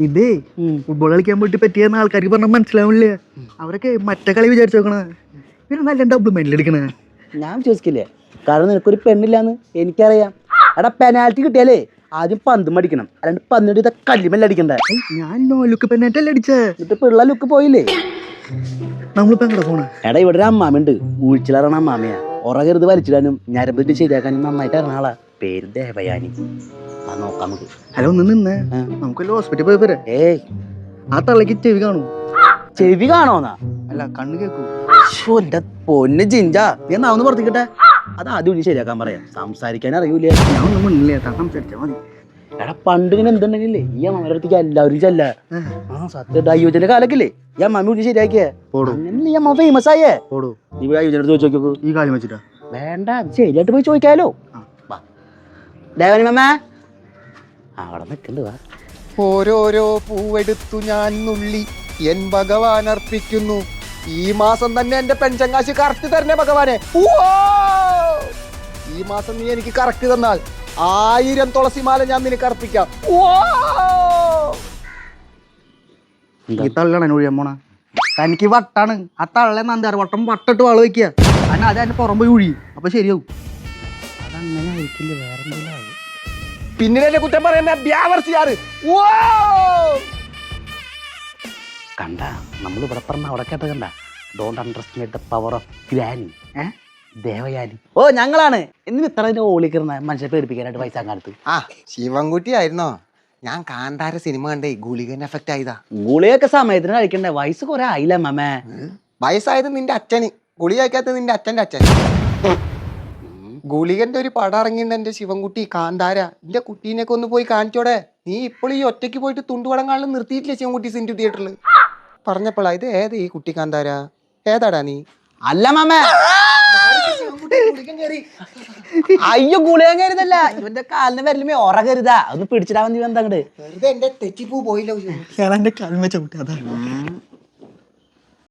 ഇതേ ഫുട്ബോൾ കളിക്കാൻ പോയിട്ട് പറ്റിയെന്ന് ആൾക്കാർക്ക് പറഞ്ഞാൽ മനസ്സിലാവില്ല. അവരൊക്കെ മറ്റേ കളി വിചാരിച്ചു നോക്കണ. പിന്നെ നല്ല ഡബിൾ മെഡൽ എടുക്കണേ. ഞാൻ വിശ്വസിക്കില്ലേ, കാരണം നിനക്കൊരു പെണ്ണില്ലാന്ന് എനിക്കറിയാം. എടാ പെനാൽറ്റി കിട്ടിയാലേ ആദ്യം പന്തും അടിക്കണം, അല്ലാണ്ട് പന്നിട്ട് ഇതൊക്കെ കല്ലിമല്ല അടിക്കണ്ടേ. ഞാൻ നോ ലുക്ക് പെണ്ണായിട്ടല്ലേ അടിച്ചേ. എന്നിട്ട് പിള്ള ലുക്ക് പോയില്ലേ. നമ്മളിപ്പോ എങ്ങടെ പോണേ? എടാ ഇവിടെ ഒരു അമ്മാമുണ്ട്, ഊഴ്ചിലറണ അമ്മാമയാ. ഉറകരുത് വലിച്ചിടാനും ഞരമ്പിട്ട് ശരിയാക്കാനും നന്നായിട്ട് ഇറങ്ങുന്ന ആളാ. പേര് ദേവയാനി. ആ നോക്കാം നമുക്ക്. ഹലോ ഒന്ന് നിന്നേ, നമുക്കല്ലോ ഹോസ്പിറ്റലിൽ പോയി പോരെ. ഏയ് ആ തള്ളക്ക് ചെവി കാണൂ. ചെവി കാണോന്നാ? അല്ല കണ്ണ് കേക്കൂ. എന്റെ പൊന്ന് ജിഞ്ചാ, നീ എന്നാ ഒന്ന് പുറത്തേക്കിട്ടെ. അത് ആദ്യം ഒന്നും ശരിയാക്കാൻ പറയാം, സംസാരിക്കാൻ അറിയൂലേ. ഞാൻ ഒന്നും മുന്നിലേ സംസാരിച്ചാ മതി. എടാ പണ്ട് ഇങ്ങനെ എന്തുണ്ടെങ്കിലേ ഈ അമ്മയുടെ അടുത്തേക്ക് എല്ലാവരും ചെല്ല. ആ സത്യം അയ്യോജന്റെ കാലൊക്കെ ഈ അമ്മ ഒന്നും ശരിയാക്കിയേ. ഈ അമ്മ ഫേമസ് ആയേ. നീ ഇവിടെ അയ്യോജന്റെ അടുത്ത് ചോദിച്ചു നോക്കൂ. ഈ കാര്യം വെച്ചിട്ടാ വേണ്ട, ശരിയായിട്ട് പോയി ചോദിക്കാലോ. ദേവനി മമ്മ അവിടെ നിൽക്കണ്ട്. വാ. ഓരോരോ പൂവെടുത്തു ഞാൻ നുള്ളി എൻ ഭഗവാൻ അർപ്പിക്കുന്നു. ഈ മാസം തന്നെ എന്റെ പെൻഷൻ കാശ് കറക്റ്റ് തരണേ ഭഗവാനെ. ഈ മാസം നീ എനിക്ക് കറക്റ്റ് തന്നാൽ 1000 തുളസിമാല ഞാൻ നിനക്ക് അർപ്പിക്കാം. ഈ തള്ളാണ് ഒഴിയാൻ പോണ. തനിക്ക് വട്ടാണ്. ആ തള്ളെ നന്ദാറ് വട്ടം വട്ടിട്ട് വാള് വെക്കുക. അതിന് അത് അതിന്റെ പുറം പോയി ഒഴി, അപ്പൊ ശരിയാവും. അതങ്ങനെ ആയിരിക്കില്ല, വേറെ എന്തെങ്കിലും ആവും. പിന്നെ എന്നെ കുറ്റം പറയുന്ന ബ്യാവർസിയാറ്. കണ്ട നമ്മൾ ഇവിടെ പറഞ്ഞ അവിടെ കേട്ട കണ്ട. Don't underestimate the power of granny. Devayani. ഓ ഞങ്ങളാണ്. എന്നിട്ട് ഇത്ര ഓളിക്കിരുന്ന മനുഷ്യരെ പേടിപ്പിക്കാനായിട്ട് പൈസ കാലത്ത്. ആ ശിവൻകുട്ടി ആയിരുന്നോ? ഞാൻ കാന്താര സിനിമ കണ്ടേ, ഗുളികൻ എഫക്റ്റ് ആയതാ. ഗുളിയൊക്കെ സമയത്തിന് കഴിക്കണ്ടേ, വയസ്സ് കുറെ ആയില്ല മമ്മേ. വയസ്സായത് നിന്റെ അച്ഛന്, ഗുളിക കഴിക്കാത്ത നിന്റെ അച്ഛൻ്റെ അച്ഛൻ. ഗുളികന്റെ ഒരു പടം ഇറങ്ങിയിട്ടുണ്ട് എന്റെ ശിവൻകുട്ടി, കാന്താര. എന്റെ കുട്ടീനെയൊക്കെ ഒന്ന് പോയി കാണിച്ചോടെ. നീ ഇപ്പോൾ ഈ ഒറ്റയ്ക്ക് പോയിട്ട് തുണ്ടുപടം കാണാൻ നിർത്തിയിട്ടില്ല ശിവൻകുട്ടി സിൻറ്റു തിയേറ്ററിൽ. പറഞ്ഞപ്പോളാ ഇത് ഏത് ഈ കുട്ടി കാന്താര? ഏതാടാ നീ? അല്ല മമ്മേ, അയ്യോ ഗുളിക കരുതല്ല, ഇവന്റെ കാലിന് വരലുമേ ഉറകരുതാ. ഒന്ന് പിടിച്ചിടാൻ നീ എന്താ? വെറുതെ എന്റെ തെറ്റിപ്പൂ പോയില്ല. എന്റെ കാൽമ ചവിട്ടി അതാണ്.